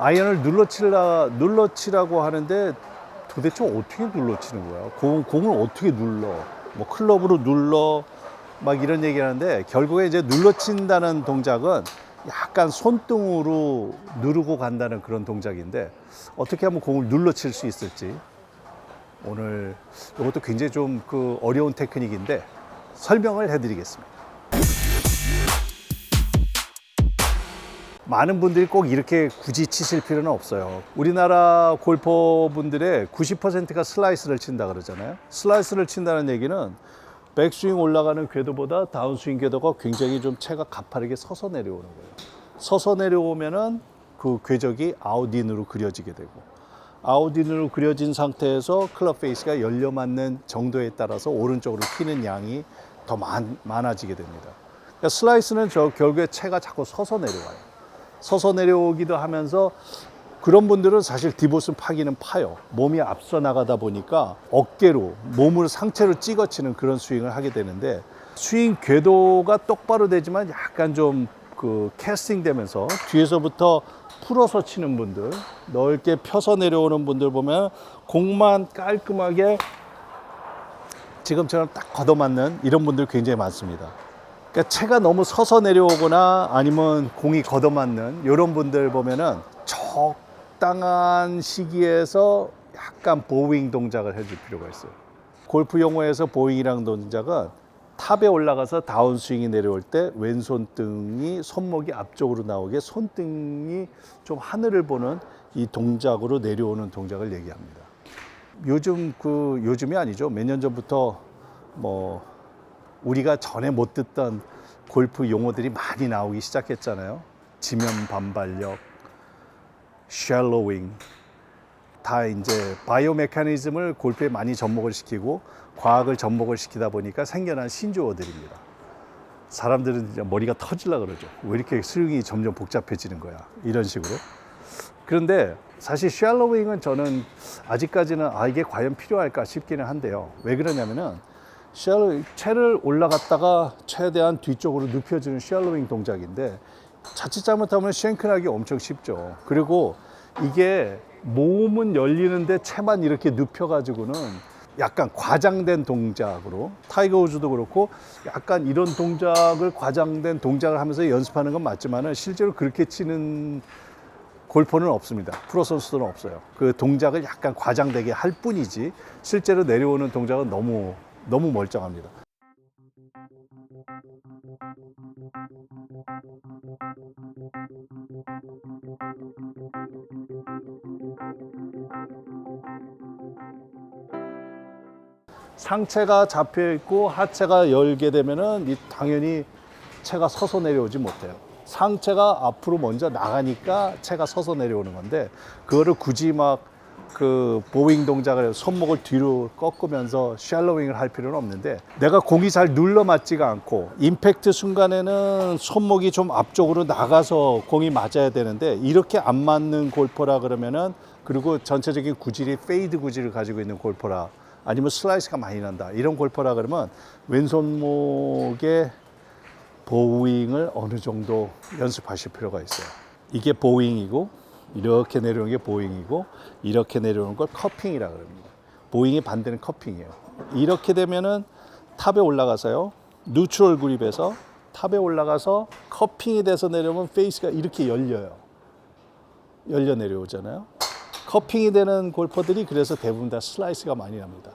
아이언을 눌러치라고 하는데 도대체 어떻게 눌러치는 거야? 공을 어떻게 눌러? 뭐 클럽으로 눌러 막 이런 얘기 하는데 결국에 이제 눌러친다는 동작은 약간 손등으로 누르고 간다는 그런 동작인데 어떻게 하면 공을 눌러칠 수 있을지 오늘 이것도 굉장히 좀 어려운 테크닉인데 설명을 해드리겠습니다. 많은 분들이 꼭 이렇게 굳이 치실 필요는 없어요. 우리나라 골퍼분들의 90%가 슬라이스를 친다 그러잖아요. 슬라이스를 친다는 얘기는 백스윙 올라가는 궤도보다 다운스윙 궤도가 굉장히 좀 채가 가파르게 서서 내려오는 거예요. 서서 내려오면은 그 궤적이 아웃인으로 그려지게 되고, 아웃인으로 그려진 상태에서 클럽 페이스가 열려 맞는 정도에 따라서 오른쪽으로 튀는 양이 더 많아지게 됩니다. 그러니까 슬라이스는 결국에 채가 자꾸 서서 내려와요. 서서 내려오기도 하면서 그런 분들은 사실 디봇은 파기는 파요. 몸이 앞서 나가다 보니까 어깨로 몸을 상체로 찍어치는 그런 스윙을 하게 되는데 스윙 궤도가 똑바로 되지만 약간 좀 캐스팅 되면서 뒤에서부터 풀어서 치는 분들, 넓게 펴서 내려오는 분들 보면 공만 깔끔하게 지금처럼 딱 걷어맞는 이런 분들 굉장히 많습니다. 그러니까 채가 너무 서서 내려오거나 아니면 공이 걷어맞는 이런 분들 보면은 적당한 시기에서 약간 보잉 동작을 해줄 필요가 있어요. 골프 용어에서 보잉이라는 동작은 탑에 올라가서 다운스윙이 내려올 때 왼손등이 손목이 앞쪽으로 나오게 손등이 좀 하늘을 보는 이 동작으로 내려오는 동작을 얘기합니다. 요즘이 아니죠. 몇 년 전부터 우리가 전에 못 듣던 골프 용어들이 많이 나오기 시작했잖아요. 지면 반발력, 샬로잉, 다 이제 바이오 메커니즘을 골프에 많이 접목을 시키고 과학을 접목을 시키다 보니까 생겨난 신조어들입니다. 사람들은 이제 머리가 터질라 그러죠. 왜 이렇게 스윙이 점점 복잡해지는 거야? 이런 식으로. 그런데 사실 샬로잉은 저는 아직까지는 이게 과연 필요할까 싶기는 한데요. 왜 그러냐면은 채를 올라갔다가 최대한 뒤쪽으로 눕혀주는 샬로잉 동작인데 자칫 잘못하면 쉔크나기 엄청 쉽죠. 그리고 이게 몸은 열리는데 채만 이렇게 눕혀가지고는 약간 과장된 동작으로 타이거 우즈도 그렇고 약간 이런 과장된 동작을 하면서 연습하는 건 맞지만은 실제로 그렇게 치는 골퍼는 없습니다. 프로 선수들은 없어요. 그 동작을 약간 과장되게 할 뿐이지 실제로 내려오는 동작은 너무 멀쩡합니다. 상체가 잡혀 있고 하체가 열게 되면은 당연히 채가 서서 내려오지 못해요. 상체가 앞으로 먼저 나가니까 채가 서서 내려오는 건데 그거를 굳이 보잉 동작을 손목을 뒤로 꺾으면서 샬로잉을 할 필요는 없는데 내가 공이 잘 눌러 맞지가 않고 임팩트 순간에는 손목이 좀 앞쪽으로 나가서 공이 맞아야 되는데 이렇게 안 맞는 골퍼라 그러면은 그리고 전체적인 구질이 페이드 구질을 가지고 있는 골퍼라 아니면 슬라이스가 많이 난다 이런 골퍼라 그러면 왼손목의 보잉을 어느 정도 연습하실 필요가 있어요. 이게 보잉이고 이렇게 내려오는 게 보잉이고 이렇게 내려오는 걸 커핑이라 그럽니다. 보잉의 반대는 커핑이에요. 이렇게 되면은 탑에 올라가서요. 뉴트럴 그립에서 탑에 올라가서 커핑이 돼서 내려오면 페이스가 이렇게 열려요. 열려 내려오잖아요. 커핑이 되는 골퍼들이 그래서 대부분 다 슬라이스가 많이 납니다.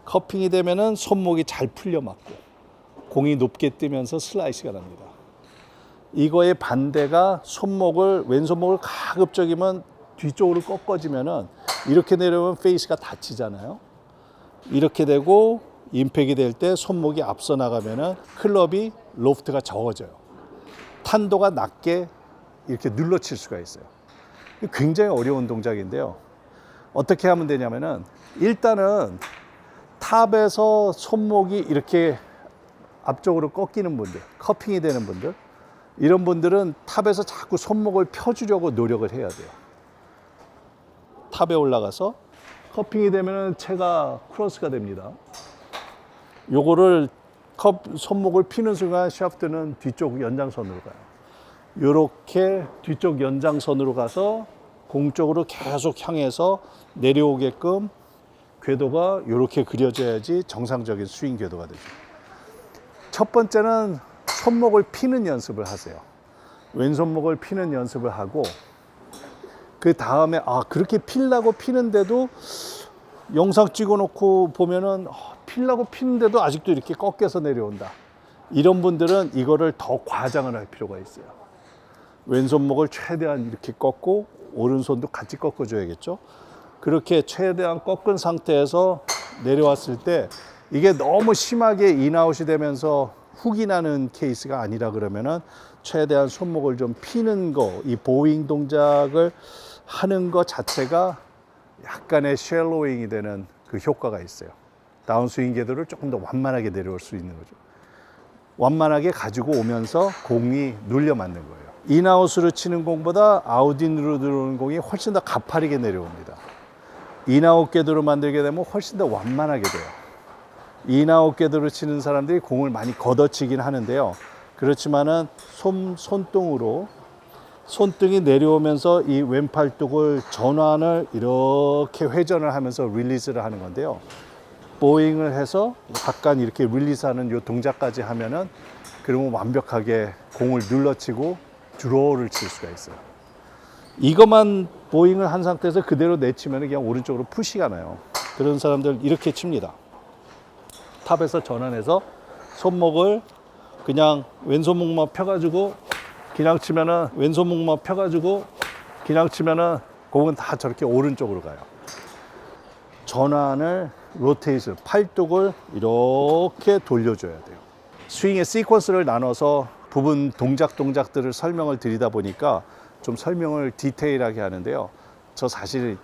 커핑이 되면은 손목이 잘 풀려 맞고 공이 높게 뜨면서 슬라이스가 납니다. 이거의 반대가 왼손목을 가급적이면 뒤쪽으로 꺾어지면은 이렇게 내려오면 페이스가 닫히잖아요. 이렇게 되고 임팩이 될 때 손목이 앞서 나가면은 클럽이 로프트가 적어져요. 탄도가 낮게 이렇게 눌러칠 수가 있어요. 굉장히 어려운 동작인데요. 어떻게 하면 되냐면은 일단은 탑에서 손목이 이렇게 앞쪽으로 꺾이는 분들, 커핑이 되는 분들 이런 분들은 탑에서 자꾸 손목을 펴주려고 노력을 해야 돼요. 탑에 올라가서 커핑이 되면 채가 크로스가 됩니다. 요거를 손목을 피는 순간 샤프트는 뒤쪽 연장선으로 가요. 요렇게 뒤쪽 연장선으로 가서 공 쪽으로 계속 향해서 내려오게끔 궤도가 이렇게 그려져야지 정상적인 스윙 궤도가 되죠. 첫 번째는 손목을 피는 연습을 하세요. 왼손목을 피는 연습을 하고, 그 다음에 그렇게 필라고 피는데도 영상 찍어놓고 보면은 필라고 피는데도 아직도 이렇게 꺾여서 내려온다. 이런 분들은 이거를 더 과장을 할 필요가 있어요. 왼손목을 최대한 이렇게 꺾고 오른손도 같이 꺾어줘야겠죠. 그렇게 최대한 꺾은 상태에서 내려왔을 때 이게 너무 심하게 인아웃이 되면서 훅이 나는 케이스가 아니라 그러면은 최대한 손목을 좀 피는 거, 이 보잉 동작을 하는 것 자체가 약간의 쉘로잉이 되는 그 효과가 있어요. 다운스윙 궤도를 조금 더 완만하게 내려올 수 있는 거죠. 완만하게 가지고 오면서 공이 눌려 맞는 거예요. 인아웃으로 치는 공보다 아웃인으로 들어오는 공이 훨씬 더 가파르게 내려옵니다. 인아웃 궤도로 만들게 되면 훨씬 더 완만하게 돼요. 인아웃 궤도로 치는 사람들이 공을 많이 걷어치긴 하는데요. 그렇지만은 손등으로, 손등이 내려오면서 이 왼팔뚝을 전환을 이렇게 회전을 하면서 릴리즈를 하는 건데요. 보잉을 해서 약간 이렇게 릴리즈하는 이 동작까지 하면은 그러면 완벽하게 공을 눌러치고 드로우를 칠 수가 있어요. 이것만 보잉을 한 상태에서 그대로 내치면 그냥 오른쪽으로 푸시가 나요. 그런 사람들 이렇게 칩니다. 탑에서 전환해서 손목을 그냥 왼손목만 펴가지고 그냥 치면은, 왼손목만 펴가지고 그냥 치면은 공은 다 저렇게 오른쪽으로 가요. 전환을, 로테이션, 팔뚝을 이렇게 돌려줘야 돼요. 스윙의 시퀀스를 나눠서 부분 동작들을 설명을 드리다 보니까 좀 설명을 디테일하게 하는데요. 저 사실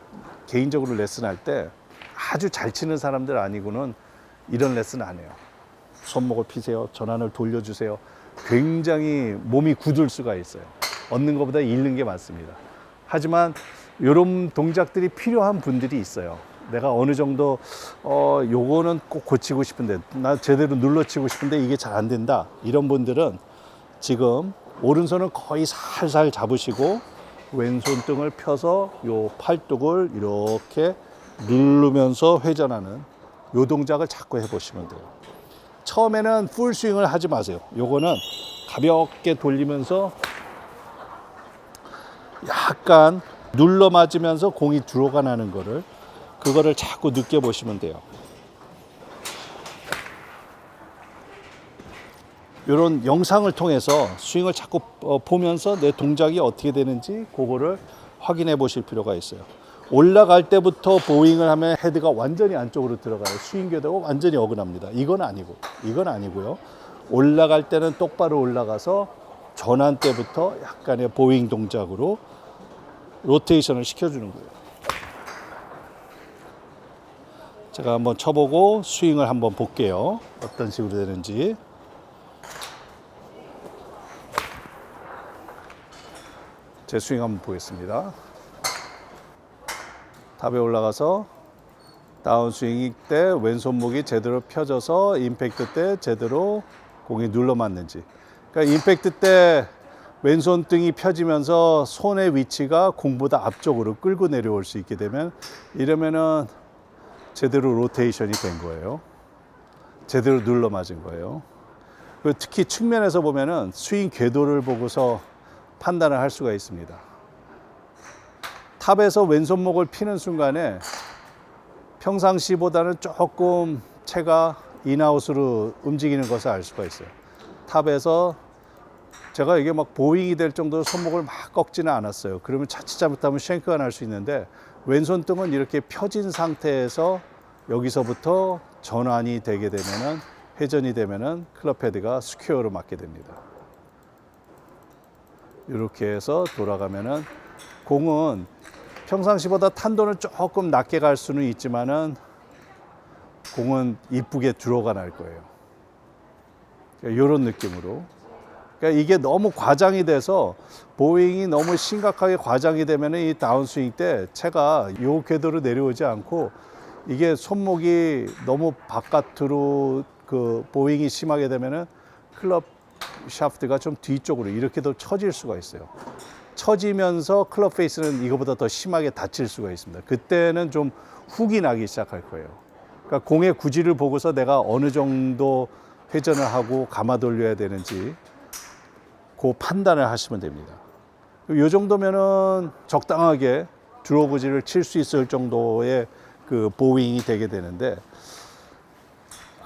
개인적으로 레슨할 때 아주 잘 치는 사람들 아니고는 이런 레슨 안 해요. 손목을 피세요. 전환을 돌려주세요. 굉장히 몸이 굳을 수가 있어요. 얻는 것보다 잃는 게 많습니다. 하지만 이런 동작들이 필요한 분들이 있어요. 내가 어느 정도 요거는 꼭 고치고 싶은데, 나 제대로 눌러치고 싶은데 이게 잘 안 된다. 이런 분들은 지금 오른손은 거의 살살 잡으시고 왼손 등을 펴서 요 팔뚝을 이렇게 누르면서 회전하는 요 동작을 자꾸 해보시면 돼요. 처음에는 풀 스윙을 하지 마세요. 요거는 가볍게 돌리면서 약간 눌러 맞으면서 공이 들어가 나는 그거를 자꾸 느껴보시면 돼요. 이런 영상을 통해서 스윙을 자꾸 보면서 내 동작이 어떻게 되는지 그거를 확인해 보실 필요가 있어요. 올라갈 때부터 보잉을 하면 헤드가 완전히 안쪽으로 들어가요. 스윙 궤도가 완전히 어긋납니다. 이건 아니고요. 올라갈 때는 똑바로 올라가서 전환 때부터 약간의 보잉 동작으로 로테이션을 시켜주는 거예요. 제가 한번 쳐보고 스윙을 한번 볼게요. 어떤 식으로 되는지. 제 스윙 한번 보겠습니다. 탑에 올라가서 다운스윙 때 왼손목이 제대로 펴져서 임팩트 때 제대로 공이 눌러 맞는지. 그러니까 임팩트 때 왼손 등이 펴지면서 손의 위치가 공보다 앞쪽으로 끌고 내려올 수 있게 되면, 이러면은 제대로 로테이션이 된 거예요. 제대로 눌러 맞은 거예요. 그리고 특히 측면에서 보면은 스윙 궤도를 보고서 판단을 할 수가 있습니다. 탑에서 왼손목을 피는 순간에 평상시보다는 조금 채가 인아웃으로 움직이는 것을 알 수가 있어요. 탑에서 제가 이게 막 보잉이 될 정도로 손목을 막 꺾지는 않았어요. 그러면 자칫 잘못하면 쉔크가 날 수 있는데, 왼손등은 이렇게 펴진 상태에서 여기서부터 전환이 되게 되면은, 회전이 되면은 클럽 헤드가 스퀘어로 맞게 됩니다. 이렇게 해서 돌아가면은 공은 평상시보다 탄도는 조금 낮게 갈 수는 있지만은 공은 이쁘게 들어가 날 거예요. 그러니까 이런 느낌으로. 그러니까 이게 너무 과장이 돼서 보잉이 너무 심각하게 과장이 되면은 이 다운스윙 때 채가 요 궤도로 내려오지 않고, 이게 손목이 너무 바깥으로 그 보잉이 심하게 되면은 클럽 샤프트가 좀 뒤쪽으로 이렇게도 처질 수가 있어요. 처지면서 클럽 페이스는 이거보다 더 심하게 다칠 수가 있습니다. 그때는 좀 훅이 나기 시작할 거예요. 그러니까 공의 구질을 보고서 내가 어느 정도 회전을 하고 감아 돌려야 되는지 그 판단을 하시면 됩니다. 이 정도면은 적당하게 드로우 구질을 칠 수 있을 정도의 그 보윙이 되게 되는데,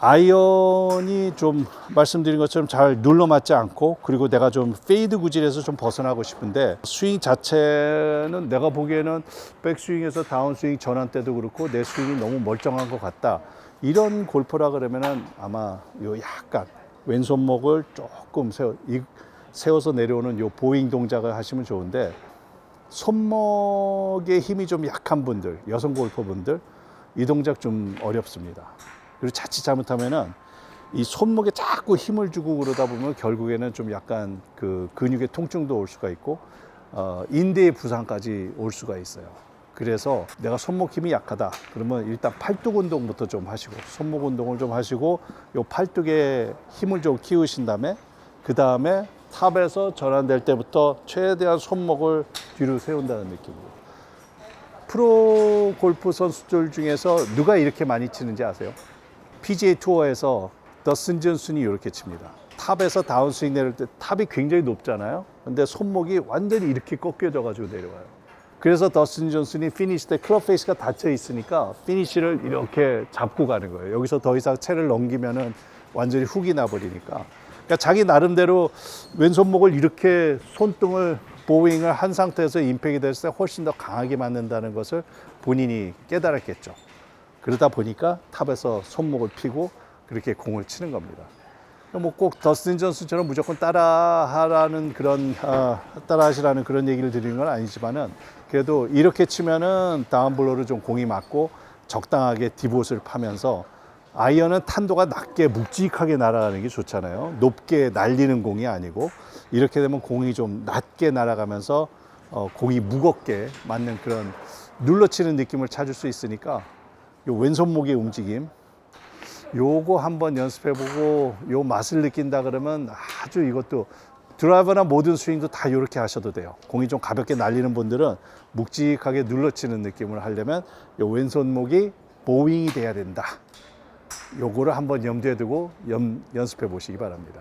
아이언이 좀 말씀드린 것처럼 잘 눌러 맞지 않고, 그리고 내가 좀 페이드 구질에서 좀 벗어나고 싶은데, 스윙 자체는 내가 보기에는 백스윙에서 다운스윙 전환 때도 그렇고 내 스윙이 너무 멀쩡한 것 같다, 이런 골퍼라 그러면은 아마 요 약간 왼손목을 조금 세워서 내려오는 요 보잉 동작을 하시면 좋은데, 손목에 힘이 좀 약한 분들, 여성 골퍼분들 이 동작 좀 어렵습니다. 그리고 자칫 잘못하면은 이 손목에 자꾸 힘을 주고 그러다 보면 결국에는 좀 약간 그 근육의 통증도 올 수가 있고 인대의 부상까지 올 수가 있어요. 그래서 내가 손목 힘이 약하다 그러면 일단 팔뚝 운동부터 좀 하시고, 손목 운동을 좀 하시고, 요 팔뚝에 힘을 좀 키우신 다음에 그 다음에 탑에서 전환될 때부터 최대한 손목을 뒤로 세운다는 느낌으로. 프로 골프 선수들 중에서 누가 이렇게 많이 치는지 아세요? PGA 투어에서 더스틴 존슨이 이렇게 칩니다. 탑에서 다운스윙 내릴 때 탑이 굉장히 높잖아요. 근데 손목이 완전히 이렇게 꺾여져 가지고 내려와요. 그래서 더스틴 존슨이 피니시 때 클럽 페이스가 닫혀 있으니까 피니시를 이렇게 잡고 가는 거예요. 여기서 더 이상 채를 넘기면은 완전히 훅이 나버리니까. 그러니까 자기 나름대로 왼손목을 이렇게 손등을 보잉을 한 상태에서 임팩이 됐을 때 훨씬 더 강하게 맞는다는 것을 본인이 깨달았겠죠. 그러다 보니까 탑에서 손목을 펴고 그렇게 공을 치는 겁니다. 뭐 꼭 더스틴 존슨처럼 무조건 따라하라는 그런 따라하시라는 그런 얘기를 드리는 건 아니지만은, 그래도 이렇게 치면은 다운블로를 좀 공이 맞고 적당하게 디봇을 파면서, 아이언은 탄도가 낮게 묵직하게 날아가는 게 좋잖아요. 높게 날리는 공이 아니고, 이렇게 되면 공이 좀 낮게 날아가면서 공이 무겁게 맞는 그런 눌러치는 느낌을 찾을 수 있으니까, 요 왼손목의 움직임 요거 한번 연습해보고 요 맛을 느낀다 그러면 아주 이것도 드라이버나 모든 스윙도 다 이렇게 하셔도 돼요. 공이 좀 가볍게 날리는 분들은 묵직하게 눌러치는 느낌을 하려면 요 왼손목이 보윙이 돼야 된다. 요거를 한번 염두에 두고 연습해 보시기 바랍니다.